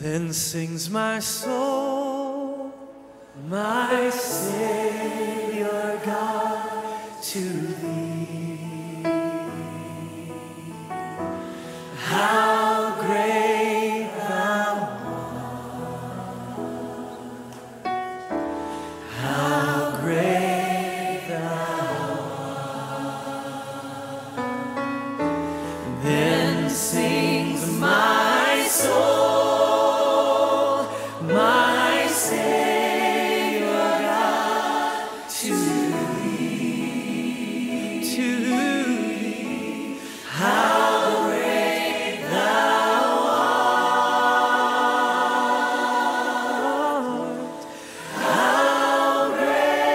Then sings my soul, my Savior God, to thee. How great thou art, how great thou art. Then sings my soul, my Savior God, to thee, how great thou art, how great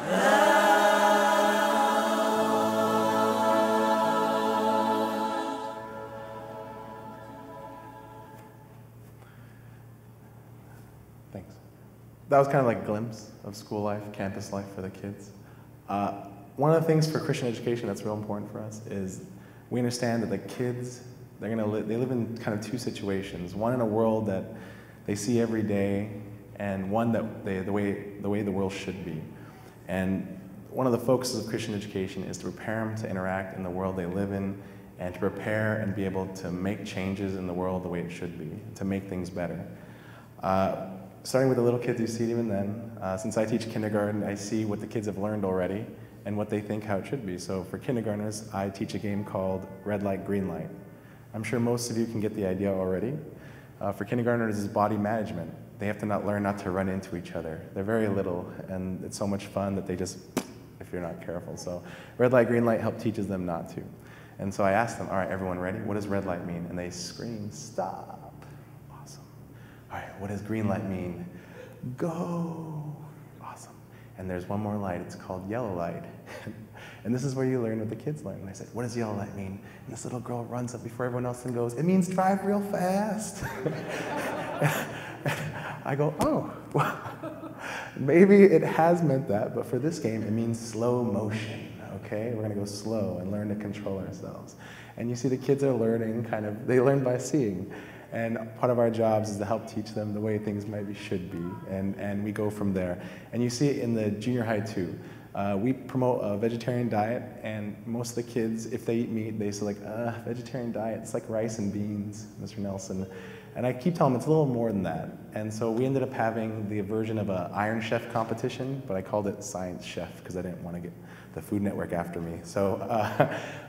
thou art. Thanks. That was kind of like a glimpse of school life, campus life for the kids. One of the things for Christian education that's real important for us is we understand that the kids, they live in kind of two situations. One in a world that they see every day, and one that the way the world should be. And one of the focuses of Christian education is to prepare them to interact in the world they live in, and to prepare and be able to make changes in the world the way it should be, to make things better. Starting with the little kids, you see it even then. Since I teach kindergarten, I see what the kids have learned already and what they think how it should be. So for kindergartners, I teach a game called Red Light, Green Light. I'm sure most of you can get the idea already. For kindergartners, it's body management. They have to learn not to run into each other. They're very little, and it's so much fun that they just, if you're not careful. So Red Light, Green Light teaches them not to. And so I asked them, all right, everyone ready? What does red light mean? And they scream, stop. Awesome. All right, what does green light mean? Go. Awesome. And there's one more light. It's called yellow light. And this is where you learn what the kids learn. And I said, what does yellow light mean? And this little girl runs up before everyone else and goes, it means drive real fast. I go, oh, well, maybe it has meant that, but for this game, it means slow motion, okay? We're gonna go slow and learn to control ourselves. And you see the kids are learning they learn by seeing. And part of our jobs is to help teach them the way things should be, and we go from there. And you see it in the junior high too. We promote a vegetarian diet, and most of the kids, if they eat meat, they say vegetarian diet, it's like rice and beans, Mr. Nelson. And I keep telling them it's a little more than that. And so we ended up having the version of an Iron Chef competition, but I called it Science Chef because I didn't want to get the Food Network after me. So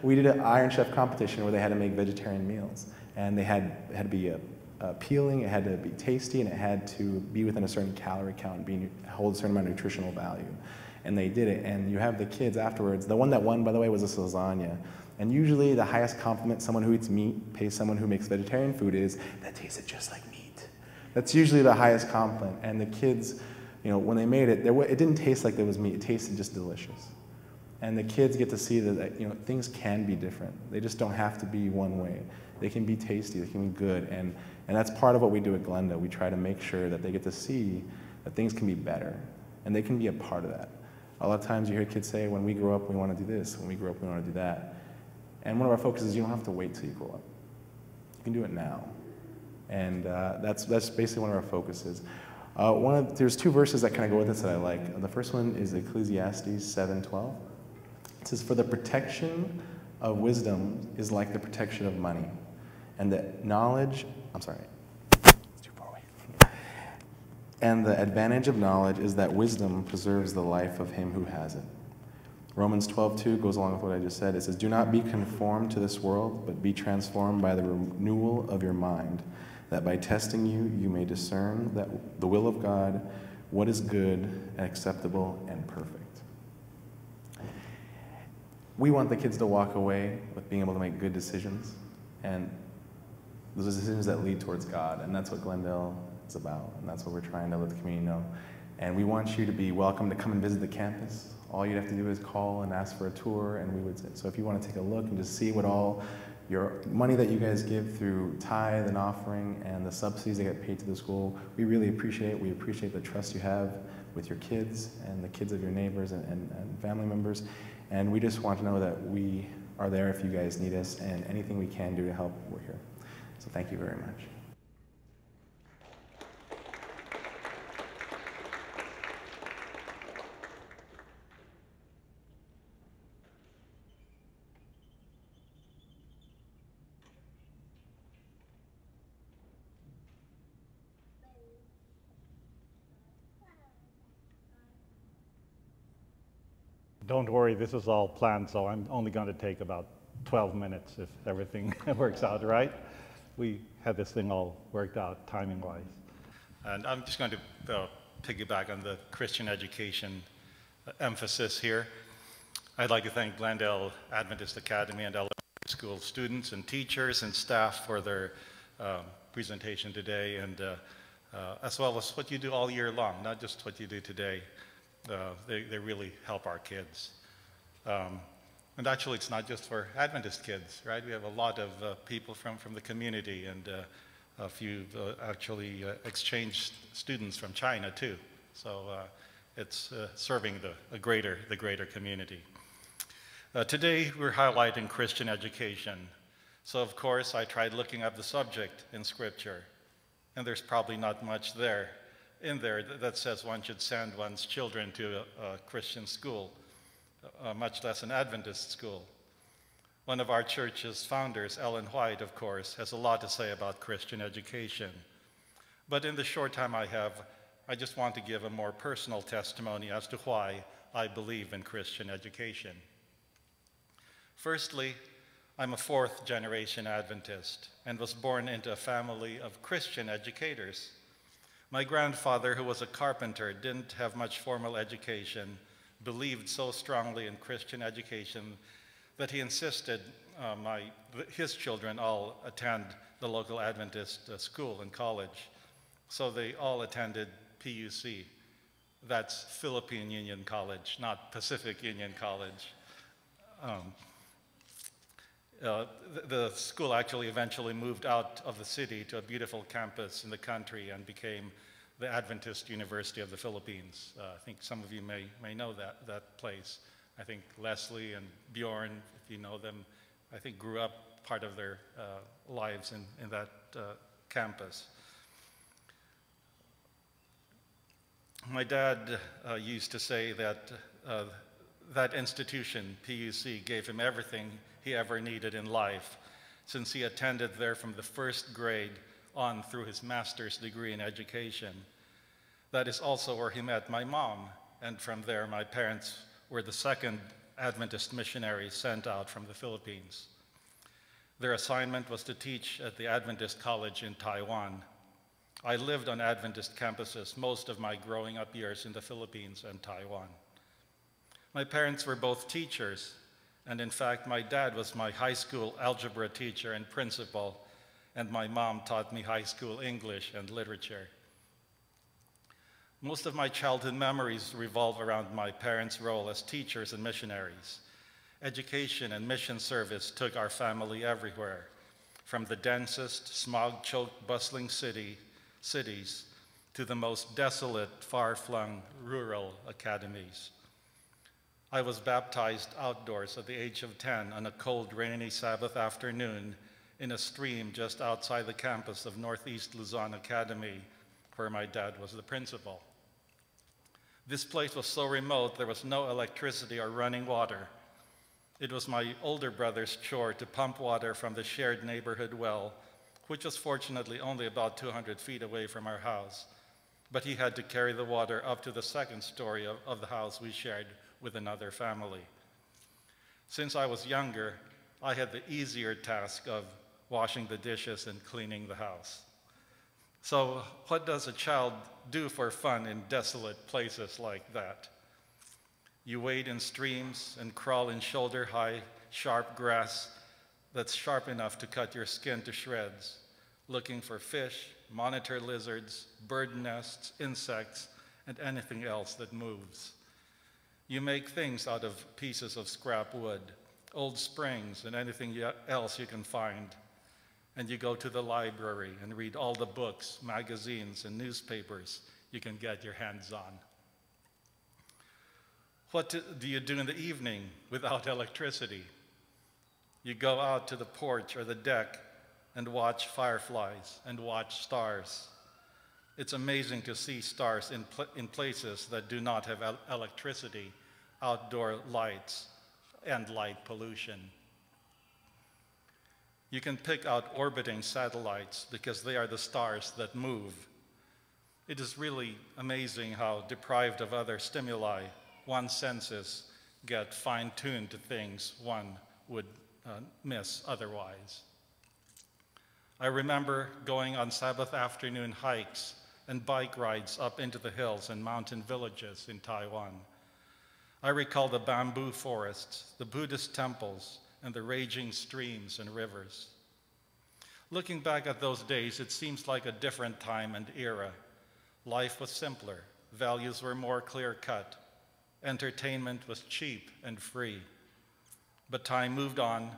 we did an Iron Chef competition where they had to make vegetarian meals. And they had to be appealing, it had to be tasty, and it had to be within a certain calorie count, hold a certain amount of nutritional value. And they did it, and you have the kids afterwards. The one that won, by the way, was a lasagna. And usually the highest compliment someone who eats meat pays someone who makes vegetarian food is, that tasted just like meat. That's usually the highest compliment. And the kids, when they made it, it didn't taste like there was meat, it tasted just delicious. And the kids get to see that things can be different. They just don't have to be one way. They can be tasty, they can be good, and that's part of what we do at Glendale. We try to make sure that they get to see that things can be better, and they can be a part of that. A lot of times you hear kids say, when we grow up, we want to do this. When we grow up, we want to do that. And one of our focuses is you don't have to wait till you grow up. You can do it now. And that's basically one of our focuses. There's two verses that kind of go with this that I like. The first one is Ecclesiastes 7:12. It says, for the protection of wisdom is like the protection of money. And the knowledge, it's too far away. And the advantage of knowledge is that wisdom preserves the life of him who has it. Romans 12:2 goes along with what I just said. It says, do not be conformed to this world, but be transformed by the renewal of your mind, that by testing you may discern that the will of God, what is good and acceptable and perfect. We want the kids to walk away with being able to make good decisions, and those are decisions that lead towards God, and that's what Glendale is about, and that's what we're trying to let the community know. And we want you to be welcome to come and visit the campus. All you'd have to do is call and ask for a tour, and we would say, so if you want to take a look and just see what all your money that you guys give through tithe and offering and the subsidies that get paid to the school, we really appreciate it. We appreciate the trust you have with your kids and the kids of your neighbors and family members. And we just want to know that we are there if you guys need us, and anything we can do to help, we're here. So thank you very much. Don't worry, this is all planned, so I'm only going to take about 12 minutes if everything works out right. We had this thing all worked out timing-wise. And I'm just going to piggyback on the Christian education emphasis here. I'd like to thank Glendale Adventist Academy and elementary school students and teachers and staff for their presentation today, and as well as what you do all year long, not just what you do today. They really help our kids. And actually, it's not just for Adventist kids, right? We have a lot of people from the community, and a few actually exchange students from China too. So it's serving the greater community. Today, we're highlighting Christian education. So of course, I tried looking up the subject in Scripture, and there's probably not much in there that says one should send one's children to a Christian school, much less an Adventist school. One of our church's founders, Ellen White, of course, has a lot to say about Christian education. But in the short time I have, I just want to give a more personal testimony as to why I believe in Christian education. Firstly, I'm a fourth-generation Adventist and was born into a family of Christian educators. My grandfather, who was a carpenter, didn't have much formal education, believed so strongly in Christian education that he insisted his children all attend the local Adventist school and college. So they all attended PUC. That's Philippine Union College, not Pacific Union College. The school actually eventually moved out of the city to a beautiful campus in the country and became the Adventist University of the Philippines. I think some of you may know that place. I think Leslie and Bjorn, if you know them, I think grew up part of their lives in that campus. My dad used to say that that institution, PUC, gave him everything he ever needed in life, since he attended there from the first grade on through his master's degree in education. That is also where he met my mom, and from there my parents were the second Adventist missionaries sent out from the Philippines. Their assignment was to teach at the Adventist College in Taiwan. I lived on Adventist campuses most of my growing up years in the Philippines and Taiwan. My parents were both teachers, and in fact, my dad was my high school algebra teacher and principal, and my mom taught me high school English and literature. Most of my childhood memories revolve around my parents' role as teachers and missionaries. Education and mission service took our family everywhere, from the densest, smog-choked, bustling cities to the most desolate, far-flung rural academies. I was baptized outdoors at the age of 10 on a cold, rainy Sabbath afternoon in a stream just outside the campus of Northeast Luzon Academy, where my dad was the principal. This place was so remote there was no electricity or running water. It was my older brother's chore to pump water from the shared neighborhood well, which was fortunately only about 200 feet away from our house, but he had to carry the water up to the second story of the house we shared with another family. Since I was younger, I had the easier task of washing the dishes and cleaning the house. So what does a child do for fun in desolate places like that? You wade in streams and crawl in shoulder-high, sharp grass that's sharp enough to cut your skin to shreds, looking for fish, monitor lizards, bird nests, insects, and anything else that moves. You make things out of pieces of scrap wood, old springs, and anything else you can find. And you go to the library and read all the books, magazines, and newspapers you can get your hands on. What do you do in the evening without electricity? You go out to the porch or the deck and watch fireflies and watch stars. It's amazing to see stars in places that do not have electricity, outdoor lights, and light pollution. You can pick out orbiting satellites because they are the stars that move. It is really amazing how, deprived of other stimuli, one senses get fine-tuned to things one would miss otherwise. I remember going on Sabbath afternoon hikes and bike rides up into the hills and mountain villages in Taiwan. I recall the bamboo forests, the Buddhist temples, and the raging streams and rivers. Looking back at those days, it seems like a different time and era. Life was simpler, values were more clear-cut, entertainment was cheap and free. But time moved on,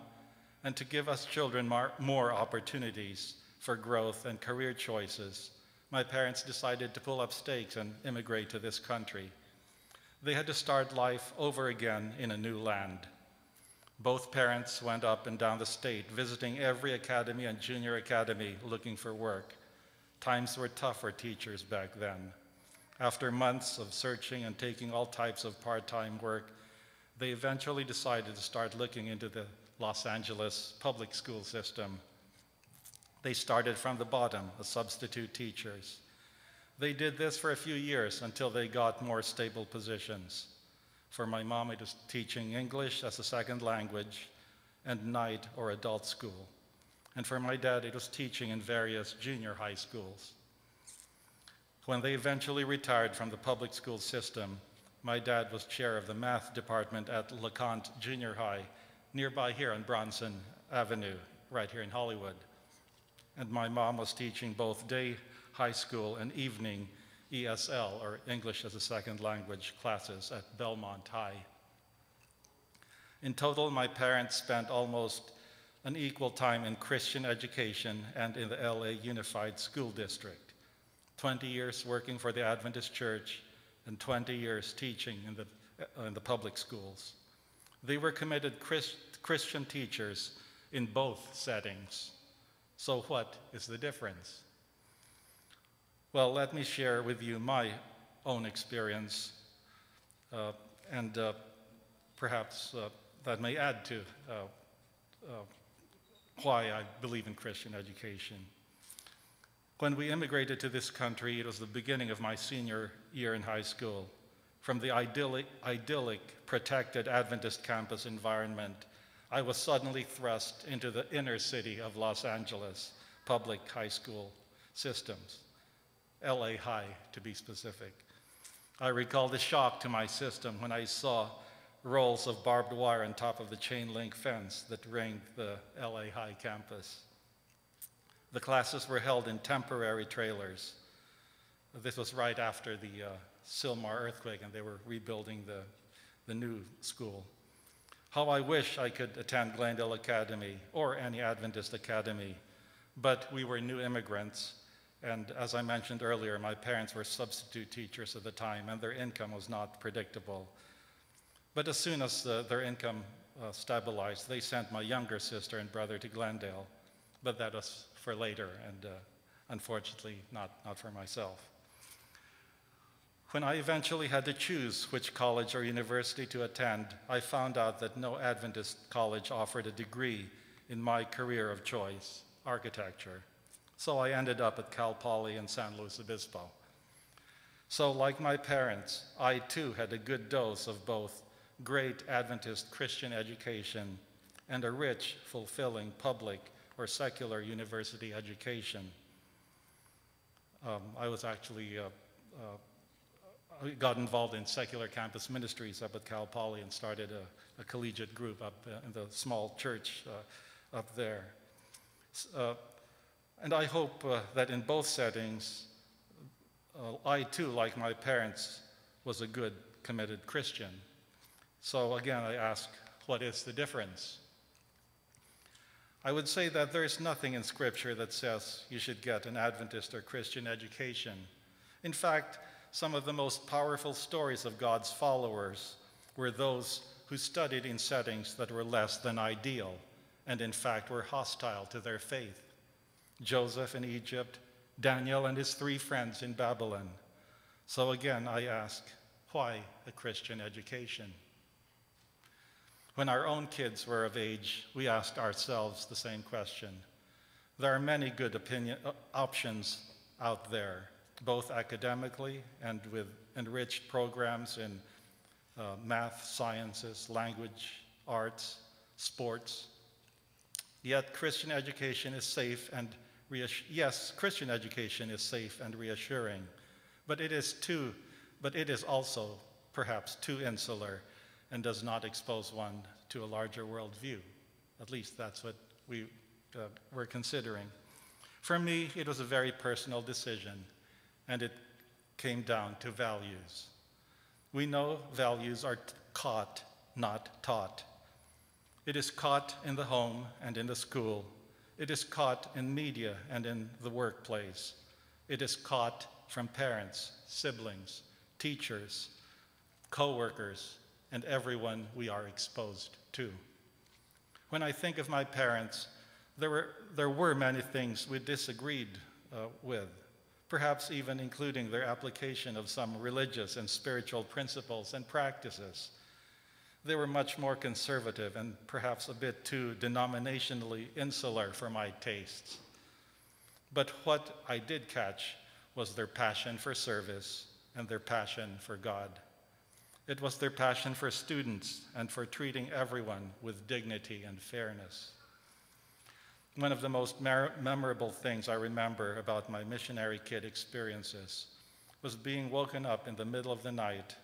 and to give us children more opportunities for growth and career choices, my parents decided to pull up stakes and immigrate to this country. They had to start life over again in a new land. Both parents went up and down the state, visiting every academy and junior academy looking for work. Times were tough for teachers back then. After months of searching and taking all types of part-time work, they eventually decided to start looking into the Los Angeles public school system. They started from the bottom as substitute teachers. They did this for a few years until they got more stable positions. For my mom, it was teaching English as a second language and night or adult school. And for my dad, it was teaching in various junior high schools. When they eventually retired from the public school system, my dad was chair of the math department at LeConte Junior High, nearby here on Bronson Avenue, right here in Hollywood. And my mom was teaching both day high school and evening ESL, or English as a Second Language, classes at Belmont High. In total, my parents spent almost an equal time in Christian education and in the LA Unified School District. 20 years working for the Adventist Church and 20 years teaching in the public schools. They were committed Christian teachers in both settings. So what is the difference? Well, let me share with you my own experience, and perhaps that may add to why I believe in Christian education. When we immigrated to this country, it was the beginning of my senior year in high school. From the idyllic, protected Adventist campus environment, I was suddenly thrust into the inner city of Los Angeles public high school systems, LA High to be specific. I recall the shock to my system when I saw rolls of barbed wire on top of the chain link fence that ringed the LA High campus. The classes were held in temporary trailers. This was right after the Sylmar earthquake, and they were rebuilding the new school. How I wish I could attend Glendale Academy or any Adventist academy, but we were new immigrants, and as I mentioned earlier, my parents were substitute teachers at the time, and their income was not predictable. But as soon as their income stabilized, they sent my younger sister and brother to Glendale, but that was for later, and unfortunately not for myself. When I eventually had to choose which college or university to attend, I found out that no Adventist college offered a degree in my career of choice, architecture. So I ended up at Cal Poly in San Luis Obispo. So like my parents, I too had a good dose of both great Adventist Christian education and a rich, fulfilling public or secular university education. I was actually got involved in secular campus ministries up at Cal Poly and started a collegiate group up in the small church up there. And I hope that in both settings, I too, like my parents, was a good, committed Christian. So again, I ask, what is the difference? I would say that there is nothing in Scripture that says you should get an Adventist or Christian education. In fact, some of the most powerful stories of God's followers were those who studied in settings that were less than ideal and in fact were hostile to their faith. Joseph in Egypt, Daniel and his 3 friends in Babylon. So again, I ask, why a Christian education? When our own kids were of age, we asked ourselves the same question. There are many good options out there, both academically and with enriched programs in math, sciences, language, arts, sports. Yet Christian education is safe and Christian education is safe and reassuring, but it is also perhaps too insular and does not expose one to a larger worldview. At least that's what we were considering. For me, it was a very personal decision, and it came down to values. We know values are caught, not taught. It is caught in the home and in the school. It is caught in media and in the workplace. It is caught from parents, siblings, teachers, co-workers, and everyone we are exposed to. When I think of my parents, there were many things we disagreed with, perhaps even including their application of some religious and spiritual principles and practices. They were much more conservative and perhaps a bit too denominationally insular for my tastes. But what I did catch was their passion for service and their passion for God. It was their passion for students and for treating everyone with dignity and fairness. One of the most memorable things I remember about my missionary kid experiences was being woken up in the middle of the night.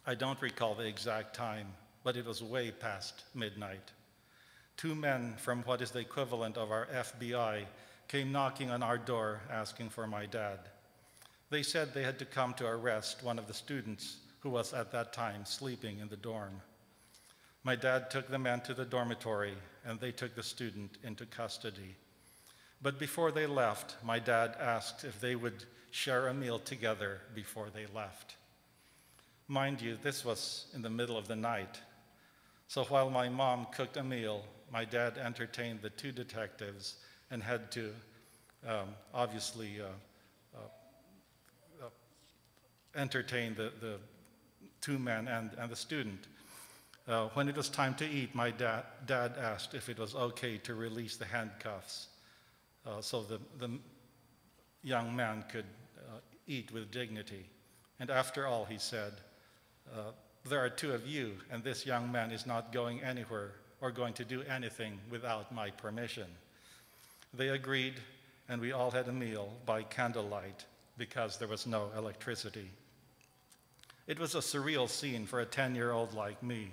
I don't recall the exact time, but it was way past midnight. Two men from what is the equivalent of our FBI came knocking on our door asking for my dad. They said they had to come to arrest one of the students who was at that time sleeping in the dorm. My dad took the men to the dormitory, and they took the student into custody. But before they left, my dad asked if they would share a meal together before they left. Mind you, this was in the middle of the night. So while my mom cooked a meal, my dad entertained the two detectives and had to obviously entertain the two men and the student. When it was time to eat, my dad asked if it was okay to release the handcuffs so the young man could eat with dignity. And after all, he said, there are two of you, and this young man is not going anywhere or going to do anything without my permission. They agreed, and we all had a meal by candlelight because there was no electricity. It was a surreal scene for a 10-year-old like me.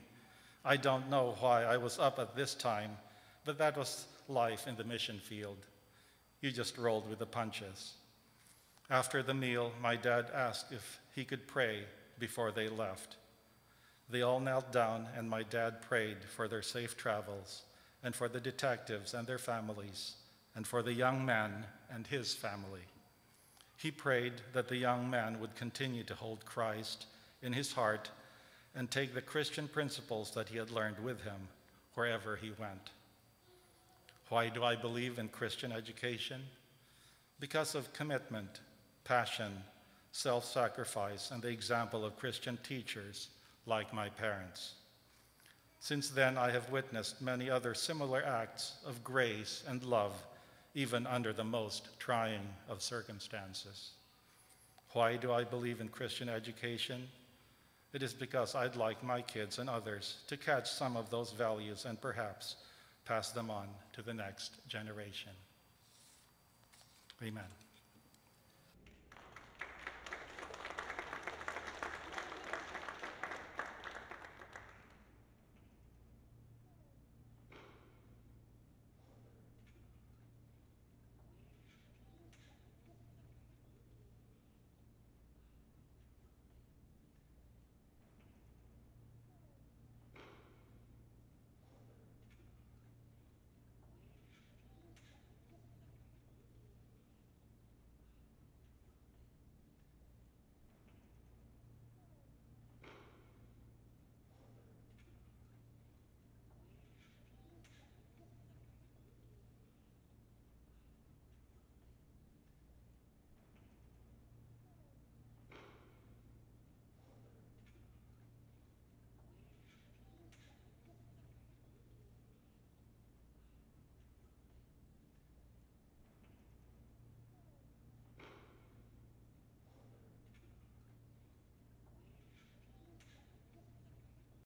I don't know why I was up at this time, but that was life in the mission field. You just rolled with the punches. After the meal, my dad asked if he could pray before they left. They all knelt down, and my dad prayed for their safe travels, and for the detectives and their families, and for the young man and his family. He prayed that the young man would continue to hold Christ in his heart and take the Christian principles that he had learned with him wherever he went. Why do I believe in Christian education? Because of commitment, passion, self-sacrifice, and the example of Christian teachers like my parents. Since then, I have witnessed many other similar acts of grace and love, even under the most trying of circumstances. Why do I believe in Christian education? It is because I'd like my kids and others to catch some of those values and perhaps pass them on to the next generation. Amen.